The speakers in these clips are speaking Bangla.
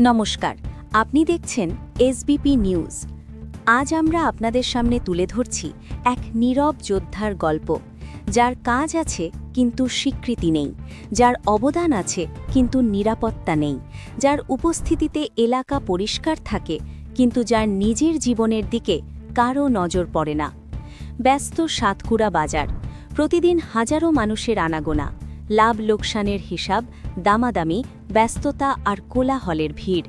নমস্কার, আপনি দেখছেন এসবিপি নিউজ। আজ আমরা আপনাদের সামনে তুলে ধরছি এক নীরব যোদ্ধার গল্প, যার কাজ আছে কিন্তু স্বীকৃতি নেই, যার অবদান আছে কিন্তু নিরাপত্তা নেই, যার উপস্থিতিতে এলাকা পরিষ্কার থাকে কিন্তু যার নিজের জীবনের দিকে কারও নজর পড়ে না। ব্যস্ত সাতকুড়া বাজার, প্রতিদিন হাজারো মানুষের আনাগোনা, লাভ লোকসানের হিসাব, দামাদামি, ব্যস্ততা আর কোলাহলের ভিড়।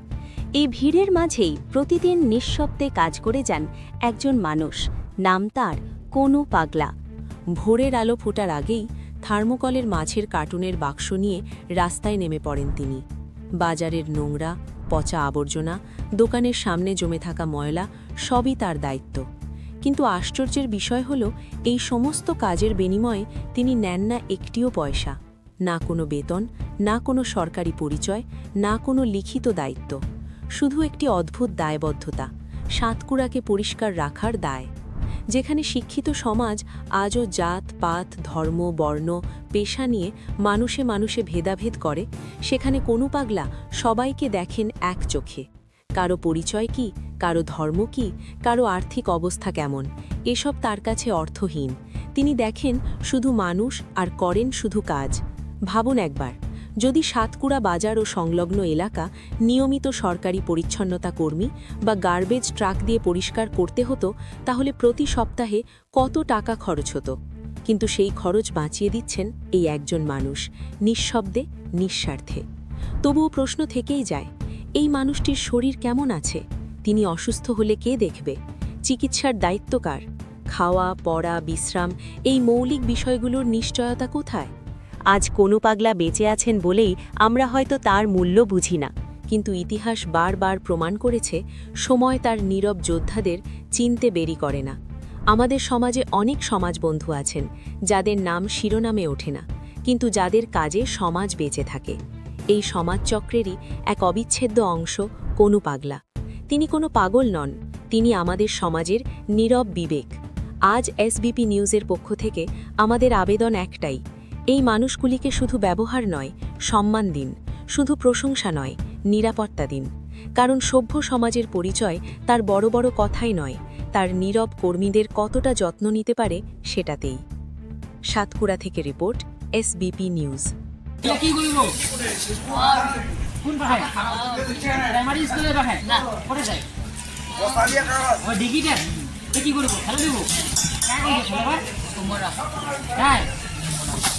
এই ভিড়ের মাঝেই প্রতিদিন নিঃশব্দে কাজ করে যান একজন মানুষ, নাম তার কনু পাগলা। ভোরের আলো ফোটার আগেই থার্মোকলের মাছের কার্টুনের বাক্স নিয়ে রাস্তায় নেমে পড়েন তিনি। বাজারের নোংরা, পচা আবর্জনা, দোকানের সামনে জমে থাকা ময়লা সবই তার দায়িত্ব। কিন্তু আশ্চর্যের বিষয় হল, এই সমস্ত কাজের বিনিময়ে তিনি নেন না একটিও পয়সা, না কোনো বেতন, না কোনো সরকারি পরিচয়, না কোনো লিখিত দায়িত্ব। শুধু একটি অদ্ভুত দায়বদ্ধতা, সাতকুড়াকে পরিষ্কার রাখার দায়। যেখানে শিক্ষিত সমাজ আজও জাত পাত, ধর্ম, বর্ণ, পেশা নিয়ে মানুষে মানুষে ভেদাভেদ করে, সেখানে কনু পাগলা সবাইকে দেখেন এক চোখে। কারো পরিচয় কি, কারো ধর্ম কি, কারো আর্থিক অবস্থা কেমন, এসব তার কাছে অর্থহীন। তিনি দেখেন শুধু মানুষ আর করেন শুধু কাজ। ভাবুন একবার, যদি সাতকুড়া বাজার ও সংলগ্ন এলাকা নিয়মিত সরকারি পরিচ্ছন্নতা কর্মী বা গার্বেজ ট্রাক দিয়ে পরিষ্কার করতে হতো, তাহলে প্রতি সপ্তাহে কত টাকা খরচ হতো। কিন্তু সেই খরচ বাঁচিয়ে দিচ্ছেন এই একজন মানুষ, নিঃশব্দে, নিঃস্বার্থে। তবুও প্রশ্ন থেকেই যায়, এই মানুষটির শরীর কেমন আছে? তিনি অসুস্থ হলে কে দেখবে? চিকিৎসার দায়িত্ব কার? খাওয়া, পড়া, বিশ্রাম, এই মৌলিক বিষয়গুলোর নিশ্চয়তা কোথায়? আজ কনু পাগলা বেঁচে আছেন বলেই আমরা হয়তো তার মূল্য বুঝি না, কিন্তু ইতিহাস বারবার প্রমাণ করেছে, সময় তার নীরব যোদ্ধাদের চিনতে দেরি করে না। আমাদের সমাজে অনেক সমাজবন্ধু আছেন, যাদের নাম শিরোনামে ওঠে না, কিন্তু যাদের কাজে সমাজ বেঁচে থাকে। এই সমাজচক্রেরই এক অবিচ্ছেদ্য অংশ কনু পাগলা। তিনি কোনো পাগল নন, তিনি আমাদের সমাজের নীরব বিবেক। আজ এসবিপি নিউজের পক্ষ থেকে আমাদের আবেদন একটাই, এই মানুষগুলিকে শুধু ব্যবহার নয়, সম্মান দিন। শুধু প্রশংসা নয়, নিরাপত্তা দিন। কারণ সভ্য সমাজের পরিচয় তার বড় বড় কথাই নয়, তার নীরব কর্মীদের কতটা যত্ন নিতে পারে সেটাতেই। সাতকুড়া থেকে রিপোর্ট, এসবিপি নিউজ।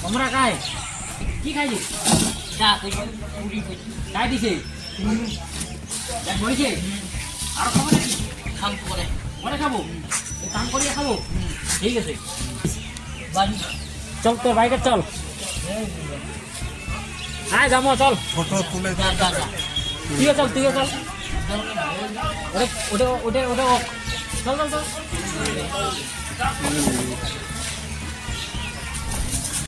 তোমরা খাই কি খাইছিস? খাই দিছে বলছে আর খাবো নাকি? খাম পরে পরে খাবো, কাম করিয়ে খাবো। ঠিক আছে, চল তোর বাইকে চল। হ্যাঁ যাবো, চল তুইও চল, তুইও চল। ওটা ওটা ওটা ওটা চল চল চল।